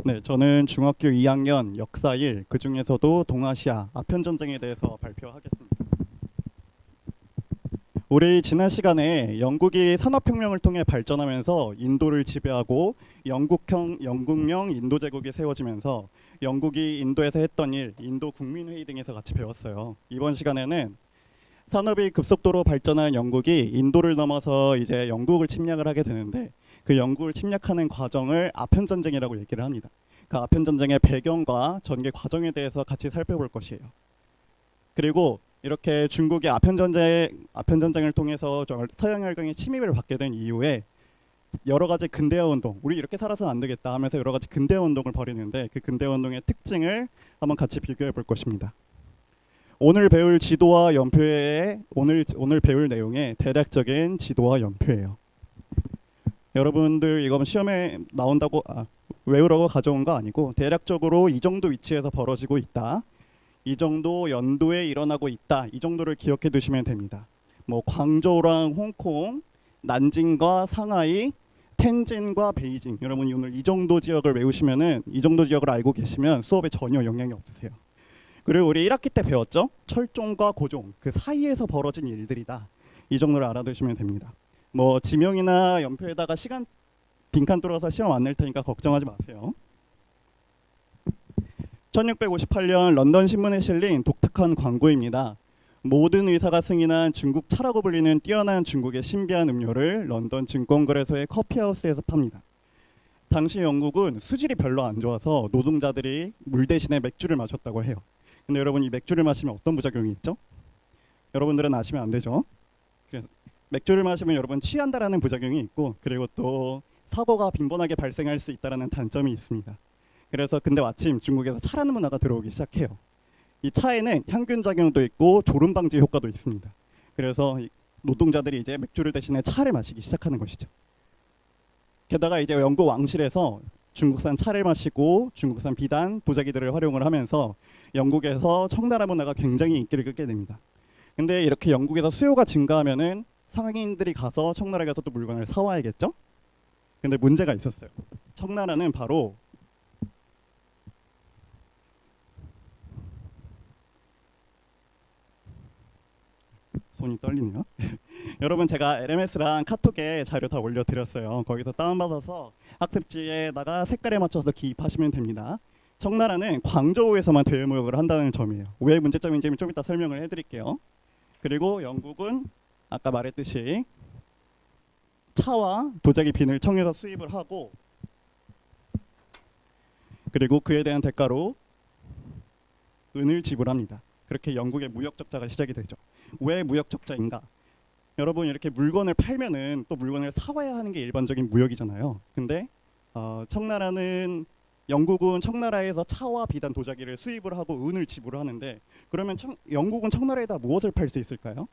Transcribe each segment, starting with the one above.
네, 저는 중학교 2학년 역사 1, 그 중에서도 동아시아 아편전쟁에 대해서 발표하겠습니다. 우리 지난 시간에 영국이 산업혁명을 통해 발전하면서 인도를 지배하고 영국령 인도 제국이 세워지면서 영국이 인도에서 했던 일, 인도 국민회의 등에서 같이 배웠어요. 이번 시간에는 산업이 급속도로 발전한 영국이 인도를 넘어서 이제 영국을 침략을 하게 되는데 그 영국을 침략하는 과정을 아편전쟁이라고 얘기를 합니다. 그 아편전쟁의 배경과 전개 과정에 대해서 같이 살펴볼 것이에요. 그리고 이렇게 중국이 아편전쟁을 통해서 서양열강의 침입을 받게 된 이후에 여러 가지 근대화 운동, 우리 이렇게 살아서는 안 되겠다 하면서 여러 가지 근대화 운동을 벌이는데 그 근대화 운동의 특징을 한번 같이 비교해 볼 것입니다. 오늘 배울 지도와 연표의 오늘 배울 내용의 대략적인 지도와 연표예요. 여러분들 이거 시험에 나온다고 외우라고 가져온 거 아니고 대략적으로 이 정도 위치에서 벌어지고 있다. 이 정도 연도에 일어나고 있다. 이 정도를 기억해 두시면 됩니다. 뭐 광저우랑 홍콩, 난징과 상하이, 텐진과 베이징. 여러분이 오늘 이 정도 지역을 외우시면은 이 정도 지역을 알고 계시면 수업에 전혀 영향이 없으세요. 그리고 우리 1학기 때 배웠죠? 철종과 고종 그 사이에서 벌어진 일들이다. 이 정도를 알아두시면 됩니다. 뭐 지명이나 연표에다가 시간 빈칸 뚫어서 시험 안 낼 테니까 걱정하지 마세요. 1658년 런던 신문에 실린 독특한 광고입니다. 모든 의사가 승인한 중국 차라고 불리는 뛰어난 중국의 신비한 음료를 런던 증권거래소의 커피하우스에서 팝니다. 당시 영국은 수질이 별로 안 좋아서 노동자들이 물 대신에 맥주를 마셨다고 해요. 근데 여러분 이 맥주를 마시면 어떤 부작용이 있죠? 여러분들은 아시면 안 되죠? 그래서 맥주를 마시면 여러분 취한다라는 부작용이 있고 그리고 또 사고가 빈번하게 발생할 수 있다라는 단점이 있습니다. 그래서 근데 마침 중국에서 차라는 문화가 들어오기 시작해요. 이 차에는 향균 작용도 있고 졸음 방지 효과도 있습니다. 그래서 노동자들이 이제 맥주를 대신에 차를 마시기 시작하는 것이죠. 게다가 이제 영국 왕실에서 중국산 차를 마시고 중국산 비단, 도자기들을 활용을 하면서 영국에서 청나라 문화가 굉장히 인기를 끌게 됩니다. 근데 이렇게 영국에서 수요가 증가하면은 상인들이 가서 청나라에 가서 또 물건을 사와야겠죠? 근데 문제가 있었어요. 청나라는 바로 손이 떨리네요. 여러분 제가 LMS랑 카톡에 자료 다 올려드렸어요. 거기서 다운받아서 학습지에다가 색깔에 맞춰서 기입하시면 됩니다. 청나라는 광저우에서만 대외무역을 한다는 점이에요. 왜 문제점인지 좀 이따 설명을 해드릴게요. 그리고 영국은 아까 말했듯이 차와 도자기 빈을 청에서 수입을 하고 그리고 그에 대한 대가로 은을 지불합니다. 그렇게 영국의 무역 적자가 시작이 되죠. 왜 무역 적자인가? 여러분 이렇게 물건을 팔면은 또 물건을 사와야 하는 게 일반적인 무역이잖아요. 근데 영국은 청나라에서 차와 비단 도자기를 수입을 하고 은을 지불을 하는데 그러면 영국은 청나라에다 무엇을 팔 수 있을까요?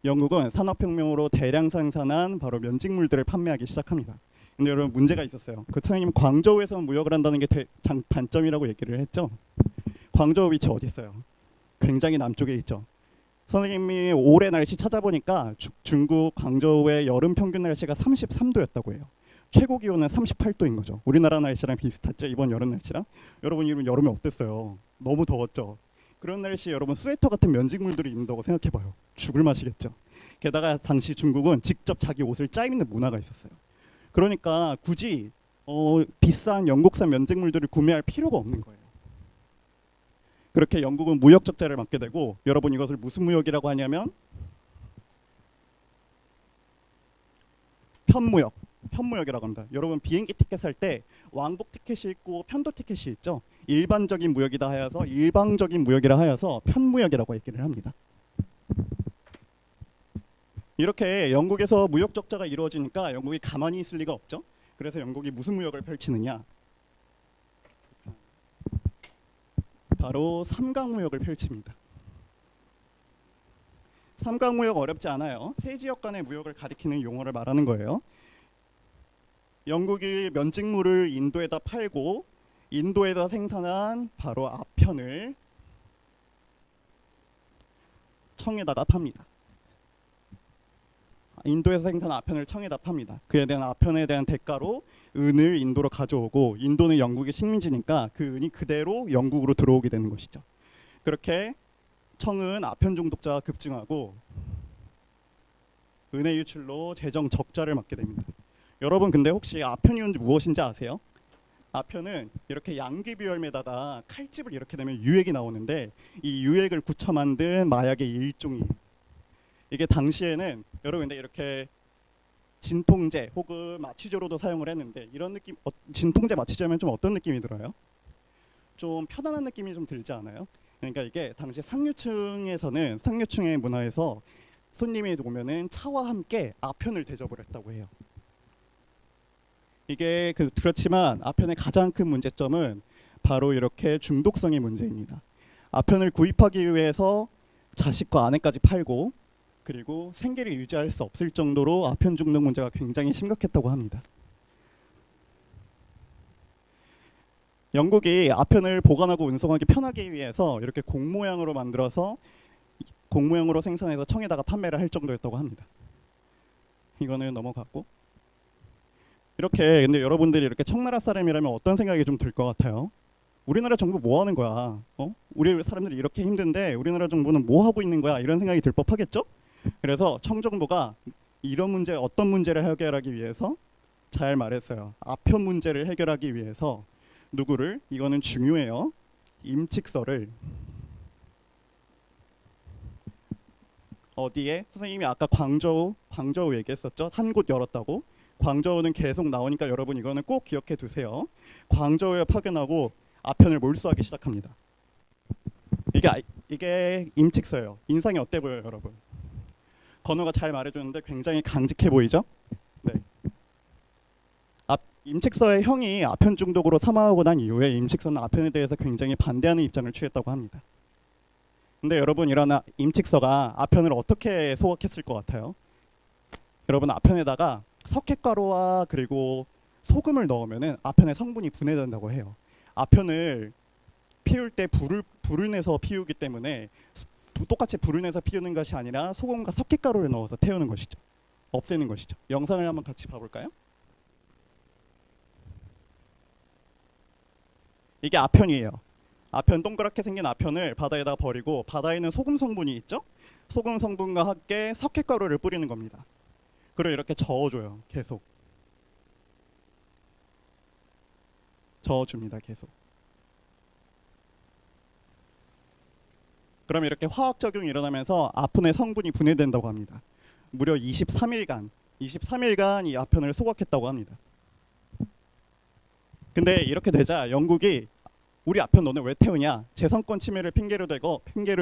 영국은 산업혁명으로 대량 생산한 바로 면직물들을 판매하기 시작합니다. 근데 여러분 문제가 있었어요. 그 선생님 광저우에서 무역을 한다는 게 단점이라고 얘기를 했죠. 광저우 위치 어디 있어요? 굉장히 남쪽에 있죠. 선생님이 올해 날씨 찾아보니까 중국 광저우의 여름 평균 날씨가 33도였다고 해요. 최고 기온은 38도인 거죠. 우리나라 날씨랑 비슷하죠. 이번 여름 날씨랑. 여러분 이번 여름에 어땠어요? 너무 더웠죠. 그런 날씨에 여러분 스웨터 같은 면직물들을 입는다고 생각해봐요. 죽을 맛이겠죠. 게다가 당시 중국은 직접 자기 옷을 짜 입는 문화가 있었어요. 그러니까 굳이 비싼 영국산 면직물들을 구매할 필요가 없는 거예요. 그렇게 영국은 무역 적자를 맞게 되고 여러분 이것을 무슨 무역이라고 하냐면 편무역이라고 합니다. 여러분 비행기 티켓 살 때 왕복 티켓이 있고 편도 티켓이 있죠. 일반적인 무역이다 하여서 일방적인 무역이라 하여서 편무역이라고 얘기를 합니다. 이렇게 영국에서 무역 적자가 이루어지니까 영국이 가만히 있을 리가 없죠. 그래서 영국이 무슨 무역을 펼치느냐? 바로 삼강무역을 펼칩니다. 삼강무역 어렵지 않아요. 세 지역 간의 무역을 가리키는 용어를 말하는 거예요. 영국이 면직물을 인도에다 팔고 인도에서 생산한 바로 아편을 청에다가 팝니다. 인도에서 생산한 아편을 청에다 팝니다. 그에 대한 아편에 대한 대가로 은을 인도로 가져오고 인도는 영국의 식민지니까 그 은이 그대로 영국으로 들어오게 되는 것이죠. 그렇게 청은 아편 중독자가 급증하고 은의 유출로 재정 적자를 맞게 됩니다. 여러분 근데 혹시 아편이 무엇인지 아세요? 아편은 이렇게 양귀비열매에다가 칼집을 이렇게 내면 유액이 나오는데 이 유액을 굳혀 만든 마약의 일종이에요. 이게 당시에는 여러분 근데 이렇게 진통제 혹은 마취제로도 사용을 했는데 이런 느낌 진통제 마취제면 좀 어떤 느낌이 들어요? 좀 편안한 느낌이 좀 들지 않아요? 그러니까 이게 당시 상류층에서는 상류층의 문화에서 손님이 오면은 차와 함께 아편을 대접을 했다고 해요. 이게 그렇지만 아편의 가장 큰 문제점은 바로 이렇게 중독성의 문제입니다. 아편을 구입하기 위해서 자식과 아내까지 팔고 그리고 생계를 유지할 수 없을 정도로 아편 중독 문제가 굉장히 심각했다고 합니다. 영국이 아편을 보관하고 운송하기 편하기 위해서 이렇게 공 모양으로 만들어서 공 모양으로 생산해서 청에다가 판매를 할 정도였다고 합니다. 이거는 넘어갔고 이렇게 근데 여러분들이 이렇게 청나라 사람이라면 어떤 생각이 좀 들 것 같아요? 우리나라 정부 뭐 하는 거야? 우리 사람들이 이렇게 힘든데 우리나라 정부는 뭐 하고 있는 거야? 이런 생각이 들 법하겠죠? 그래서 청정부가 이런 문제 어떤 문제를 해결하기 위해서 잘 말했어요. 아편 문제를 해결하기 위해서 누구를 이거는 중요해요. 임칙서를 어디에 선생님이 아까 광저우 얘기했었죠. 한 곳 열었다고. 광저우는 계속 나오니까 여러분 이거는 꼭 기억해 두세요. 광저우에 파견하고 아편을 몰수하기 시작합니다. 이게 임칙서예요. 인상이 어때 보여요, 여러분? 건우가 잘 말해주는데 굉장히 강직해 보이죠? 네. 임칙서의 형이 아편 중독으로 사망하고 난 이후에 임칙서는 아편에 대해서 굉장히 반대하는 입장을 취했다고 합니다. 근데 여러분 이런 임칙서가 아편을 어떻게 소각했을 것 같아요? 여러분 아편에다가 석회가루와 그리고 소금을 넣으면은 아편의 성분이 분해된다고 해요. 아편을 피울 때 불을 내서 피우기 때문에 똑같이 불을 내서 피우는 것이 아니라 소금과 석회가루를 넣어서 태우는 것이죠. 없애는 것이죠. 영상을 한번 같이 봐볼까요? 이게 아편이에요. 아편 동그랗게 생긴 아편을 바다에다 버리고 바다에는 소금 성분이 있죠. 소금 성분과 함께 석회가루를 뿌리는 겁니다. 그리고 이렇게 저어줘요. 계속 저어줍니다. 계속. 그럼 이렇게 화학 작용이 일어나면서 아편의 성분이 분해된다고 합니다. 무려 23일간 이 아편을 소각했다고 합니다. 근데 이렇게 되자 영국이 우리 아편 너네 왜 태우냐? 재산권 침해를 핑계를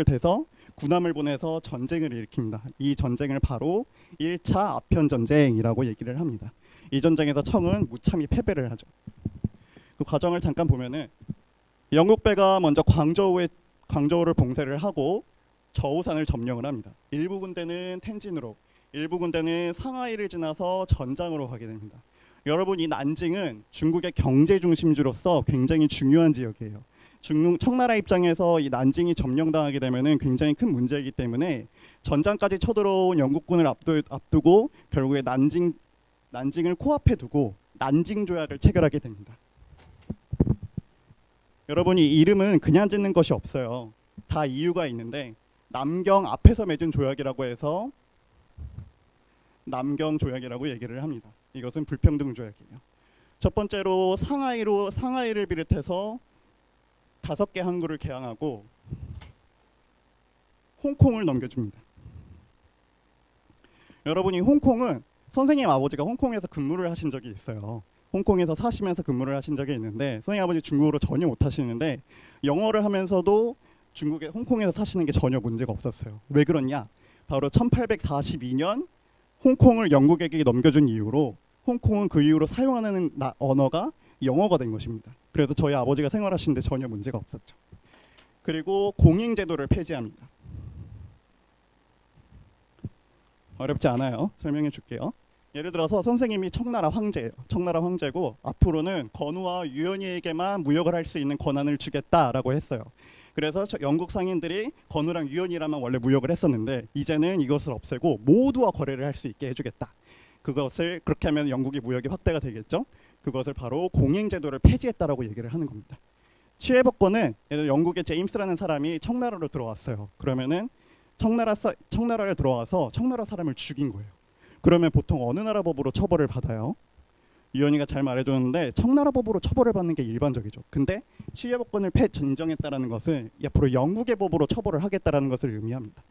대서 군함을 보내서 전쟁을 일으킵니다. 이 전쟁을 바로 1차 아편 전쟁이라고 얘기를 합니다. 이 전쟁에서 청은 무참히 패배를 하죠. 그 과정을 잠깐 보면은 영국 배가 먼저 광저우를 봉쇄를 하고 저우산을 점령을 합니다. 일부 군대는 텐진으로, 일부 군대는 상하이를 지나서 전장으로 가게 됩니다. 여러분 이 난징은 중국의 경제 중심지로서 굉장히 중요한 지역이에요. 청나라 입장에서 이 난징이 점령당하게 되면은 굉장히 큰 문제이기 때문에 전장까지 쳐들어온 영국군을 앞두고 결국에 난징을 코앞에 두고 난징 조약을 체결하게 됩니다. 여러분 이 이름은 그냥 짓는 것이 없어요. 다 이유가 있는데 남경 앞에서 맺은 조약이라고 해서 남경 조약이라고 얘기를 합니다. 이것은 불평등 조약이에요. 첫 번째로 상하이를 비롯해서 5개 항구를 개항하고 홍콩을 넘겨줍니다. 여러분이 홍콩은 선생님 아버지가 홍콩에서 근무를 하신 적이 있어요. 홍콩에서 사시면서 근무를 하신 적이 있는데 선생님 아버지 중국어로 전혀 못하시는데 영어를 하면서도 홍콩에서 사시는 게 전혀 문제가 없었어요. 왜 그러냐? 바로 1842년 홍콩을 영국에게 넘겨준 이후로 홍콩은 그 이후로 사용하는 언어가 영어가 된 것입니다. 그래서 저희 아버지가 생활하시는데 전혀 문제가 없었죠. 그리고 공인제도를 폐지합니다. 어렵지 않아요. 설명해 줄게요. 예를 들어서 선생님이 청나라 황제예요. 청나라 황제고 앞으로는 건우와 유연이에게만 무역을 할 수 있는 권한을 주겠다라고 했어요. 그래서 영국 상인들이 건우랑 유연이랑만 원래 무역을 했었는데 이제는 이것을 없애고 모두와 거래를 할 수 있게 해주겠다. 그것을 그렇게 하면 영국의 무역이 확대가 되겠죠. 그것을 바로 공행제도를 폐지했다라고 얘기를 하는 겁니다. 치해복권은 예를 들어 영국의 제임스라는 사람이 청나라로 들어왔어요. 그러면은 청나라에 들어와서 청나라 사람을 죽인 거예요. 그러면 보통 어느 나라 법으로 처벌을 받아요? 유연이가 잘 말해줬는데 청나라 법으로 처벌을 받는 게 일반적이죠. 근데 치해복권을 인정했다라는 것은 앞으로 영국의 법으로 처벌을 하겠다라는 것을 의미합니다.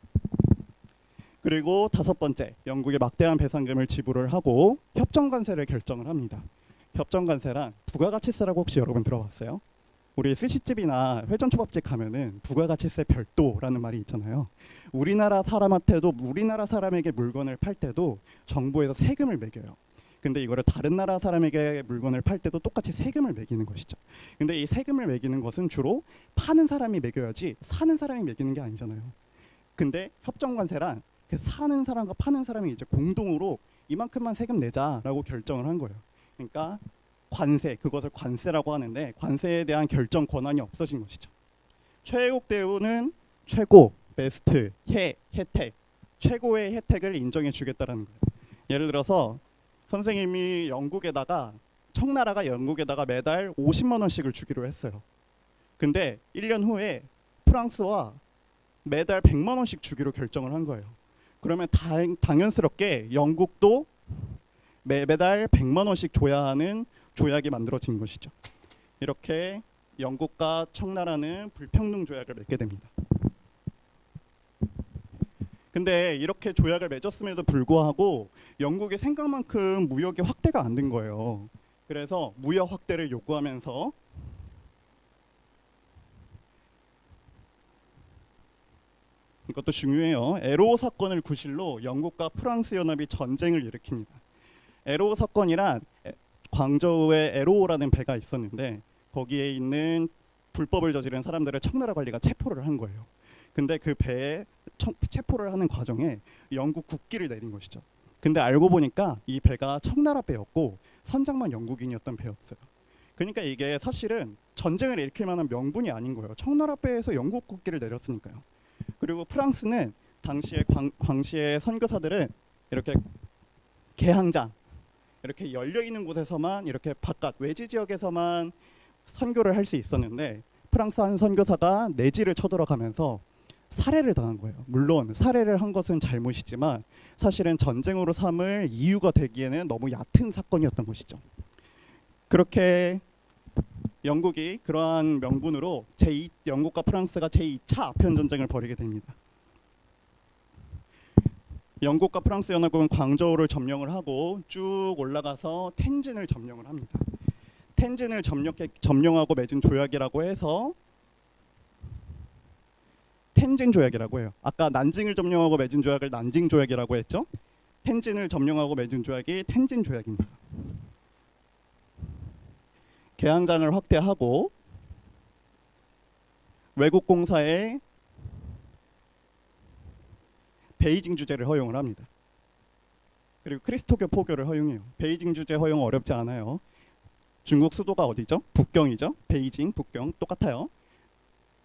그리고 다섯 번째, 영국에 막대한 배상금을 지불을 하고 협정관세를 결정을 합니다. 협정관세란 부가가치세라고 혹시 여러분 들어봤어요? 우리 스시집이나 회전초밥집 가면은 부가가치세 별도라는 말이 있잖아요. 우리나라 사람한테도 우리나라 사람에게 물건을 팔 때도 정부에서 세금을 매겨요. 근데 이거를 다른 나라 사람에게 물건을 팔 때도 똑같이 세금을 매기는 것이죠. 근데 이 세금을 매기는 것은 주로 파는 사람이 매겨야지 사는 사람이 매기는 게 아니잖아요. 근데 협정관세란 그 사는 사람과 파는 사람이 이제 공동으로 이만큼만 세금 내자라고 결정을 한 거예요. 그러니까 관세, 그것을 관세라고 하는데 관세에 대한 결정 권한이 없어진 것이죠. 최애국 대우는 최고, 베스트, 혜택, 최고의 혜택을 인정해 주겠다라는 거예요. 예를 들어서 선생님이 청나라가 영국에다가 매달 50만 원씩을 주기로 했어요. 근데 1년 후에 프랑스와 매달 100만 원씩 주기로 결정을 한 거예요. 그러면 당연스럽게 영국도 매달 100만 원씩 줘야 하는 조약이 만들어진 것이죠. 이렇게 영국과 청나라는 불평등 조약을 맺게 됩니다. 근데 이렇게 조약을 맺었음에도 불구하고 영국의 생각만큼 무역이 확대가 안 된 거예요. 그래서 무역 확대를 요구하면서 이것도 중요해요. 에로 사건을 구실로 영국과 프랑스 연합이 전쟁을 일으킵니다. 에로 사건이란 광저우에 에로라는 배가 있었는데 거기에 있는 불법을 저지른 사람들을 청나라 관리가 체포를 한 거예요. 근데 그 배에 체포를 하는 과정에 영국 국기를 내린 것이죠. 근데 알고 보니까 이 배가 청나라 배였고 선장만 영국인이었던 배였어요. 그러니까 이게 사실은 전쟁을 일으킬 만한 명분이 아닌 거예요. 청나라 배에서 영국 국기를 내렸으니까요. 그리고 프랑스는 당시에 광시의 선교사들은 이렇게 개항장 이렇게 열려 있는 곳에서만 이렇게 바깥 외지 지역에서만 선교를 할 수 있었는데 프랑스 한 선교사가 내지를 쳐들어가면서 살해를 당한 거예요. 물론 살해를 한 것은 잘못이지만 사실은 전쟁으로 삼을 이유가 되기에는 너무 얕은 사건이었던 것이죠. 그렇게 영국이 그러한 명분으로 영국과 프랑스가 제2차 아편 전쟁을 벌이게 됩니다. 영국과 프랑스 연합국은 광저우를 점령을 하고 쭉 올라가서 텐진을 점령을 합니다. 텐진을 점령하고 맺은 조약이라고 해서 텐진 조약이라고 해요. 아까 난징을 점령하고 맺은 조약을 난징 조약이라고 했죠. 텐진을 점령하고 맺은 조약이 텐진 조약입니다. 개항장을 확대하고 외국 공사에 베이징 주재를 허용을 합니다. 그리고 그리스도교 포교를 허용해요. 베이징 주재 허용 어렵지 않아요. 중국 수도가 어디죠? 북경이죠. 베이징, 북경 똑같아요.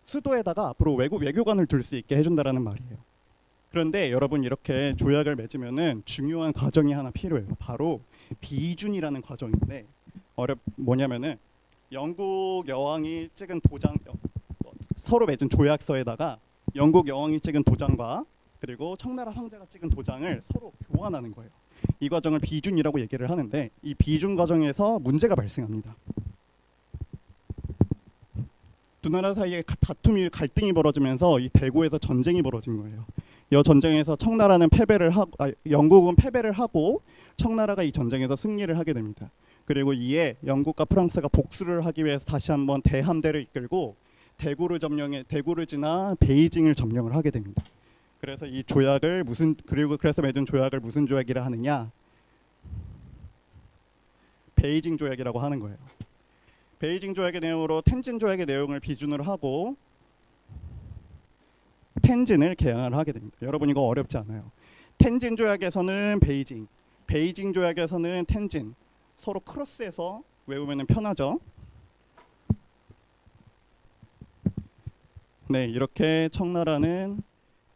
수도에다가 앞으로 외국 외교관을 둘 수 있게 해준다라는 말이에요. 그런데 여러분 이렇게 조약을 맺으면은 중요한 과정이 하나 필요해요. 바로 비준이라는 과정인데 뭐냐면은 영국 여왕이 찍은 도장 서로 맺은 조약서에다가 영국 여왕이 찍은 도장과 그리고 청나라 황제가 찍은 도장을 서로 교환하는 거예요. 이 과정을 비준이라고 얘기를 하는데 이 비준 과정에서 문제가 발생합니다. 두 나라 사이에 갈등이 벌어지면서 이 대구에서 전쟁이 벌어진 거예요. 이 전쟁에서 영국은 패배를 하고 청나라가 이 전쟁에서 승리를 하게 됩니다. 그리고 이에 영국과 프랑스가 복수를 하기 위해서 다시 한번 대함대를 이끌고 대구를 지나 베이징을 점령을 하게 됩니다. 그래서 이 조약을 그래서 맺은 조약을 무슨 조약이라 하느냐? 베이징 조약이라고 하는 거예요. 베이징 조약의 내용으로 텐진 조약의 내용을 비준으로 하고 텐진을 개항을 하게 됩니다. 여러분 이거 어렵지 않아요. 텐진 조약에서는 베이징 조약에서는 텐진 서로 크로스해서 외우면 편하죠. 네, 이렇게 청나라는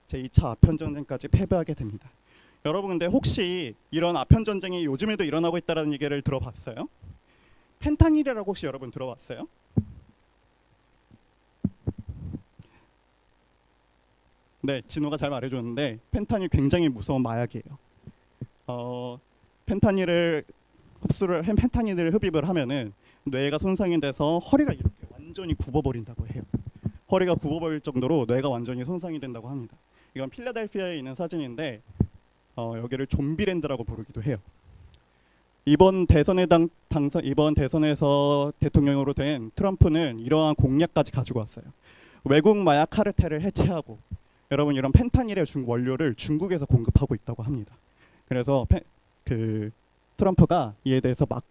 제2차 아편전쟁까지 패배하게 됩니다. 여러분 근데 혹시 이런 아편전쟁이 요즘에도 일어나고 있다는 얘기를 들어봤어요? 펜타닐이라고 혹시 여러분 들어봤어요? 네, 진호가 잘 말해줬는데 펜타닐 굉장히 무서운 마약이에요. 펜타닐을 펜타닐을 흡입을 하면은 뇌가 손상이 돼서 허리가 이렇게 완전히 굽어버린다고 해요. 허리가 굽어버릴 정도로 뇌가 완전히 손상이 된다고 합니다. 이건 필라델피아에 있는 사진인데 여기를 좀비랜드라고 부르기도 해요. 이번 대선에서 대통령으로 된 트럼프는 이러한 공약까지 가지고 왔어요. 외국 마약 카르텔을 해체하고 여러분 이런 펜타닐의 원료를 중국에서 공급하고 있다고 합니다. 그래서 트럼프가 이에 대해서 막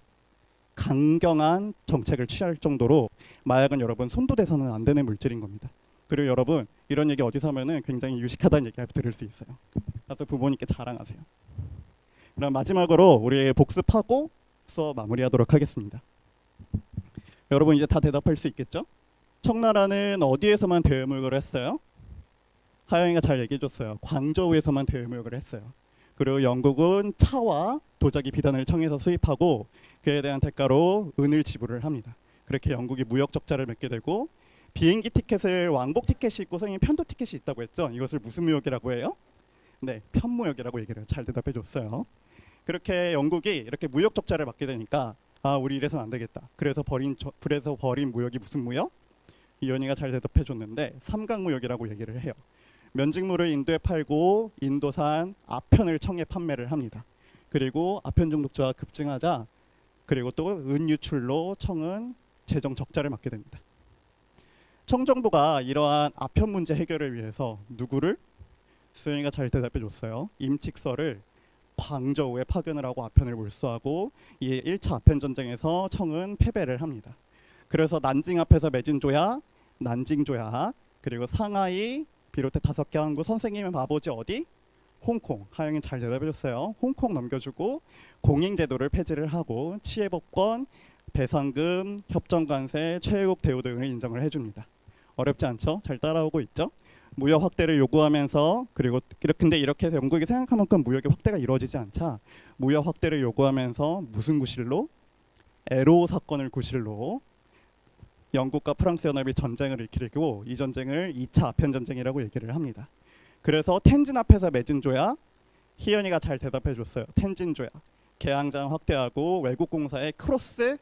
강경한 정책을 취할 정도로 마약은 여러분 손도 대서는 안 되는 물질인 겁니다. 그리고 여러분 이런 얘기 어디서 하면은 굉장히 유식하다는 얘기 들을 수 있어요. 가서 부모님께 자랑하세요. 그럼 마지막으로 우리 복습하고 수업 마무리하도록 하겠습니다. 여러분 이제 다 대답할 수 있겠죠? 청나라는 어디에서만 대외무역을 했어요? 하영이가 잘 얘기해줬어요. 광저우에서만 대외무역을 했어요. 그리고 영국은 차와 도자기 비단을 청해서 수입하고 그에 대한 대가로 은을 지불을 합니다. 그렇게 영국이 무역 적자를 맺게 되고 비행기 티켓을 왕복 티켓이 있고 선생님 편도 티켓이 있다고 했죠. 이것을 무슨 무역이라고 해요? 네, 편무역이라고 얘기를 해요. 잘 대답해줬어요. 그렇게 영국이 이렇게 무역 적자를 받게 되니까 우리 이래서는 안 되겠다. 그래서 버린 무역이 무슨 무역? 이현이가 잘 대답해줬는데 삼강무역이라고 얘기를 해요. 면직물을 인도에 팔고 인도산 아편을 청에 판매를 합니다. 그리고 아편 중독자가 급증하자 그리고 또 은 유출로 청은 재정 적자를 맞게 됩니다. 청정부가 이러한 아편 문제 해결을 위해서 누구를? 수영이가 잘 대답해줬어요. 임칙서를 광저우에 파견을 하고 아편을 몰수하고 이 1차 아편 전쟁에서 청은 패배를 합니다. 그래서 난징 앞에서 맺은 조약, 난징 조약, 그리고 상하이 비롯해 5개 항구, 선생님의 아버지 어디? 홍콩. 하영이 잘 대답해줬어요. 홍콩 넘겨주고 공인제도를 폐지를 하고 치해법권, 배상금, 협정관세, 최애국 대우 등을 인정을 해줍니다. 어렵지 않죠? 잘 따라오고 있죠? 무역 확대를 요구하면서 근데 이렇게 해서 영국이 생각한 만큼 무역의 확대가 이루어지지 않자 무역 확대를 요구하면서 무슨 구실로? 에로 사건을 구실로 영국과 프랑스 연합이 전쟁을 일으키고 이 전쟁을 2차 아편 전쟁이라고 얘기를 합니다. 그래서 텐진 앞에서 맺은 조약, 희연이가 잘 대답해줬어요. 텐진 조약, 개항장 확대하고 외국 공사의 크로스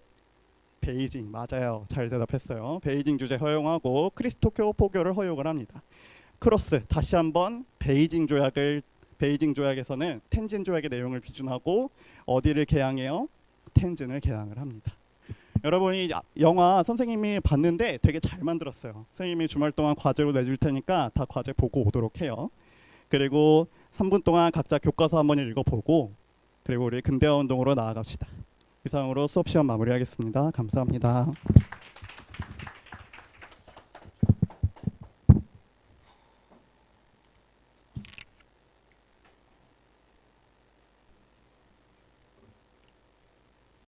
베이징, 맞아요. 잘 대답했어요. 베이징 주재 허용하고 크리스토교 포교를 허용을 합니다. 크로스, 다시 한번 베이징 조약에서는 텐진 조약의 내용을 비준하고 어디를 개항해요? 텐진을 개항을 합니다. 여러분이 영화 선생님이 봤는데 되게 잘 만들었어요. 선생님이 주말 동안 과제로 내줄 테니까 다 과제 보고 오도록 해요. 그리고 3분 동안 각자 교과서 한번 읽어보고 그리고 우리 근대화 운동으로 나아갑시다. 이상으로 수업 시간 마무리하겠습니다. 감사합니다.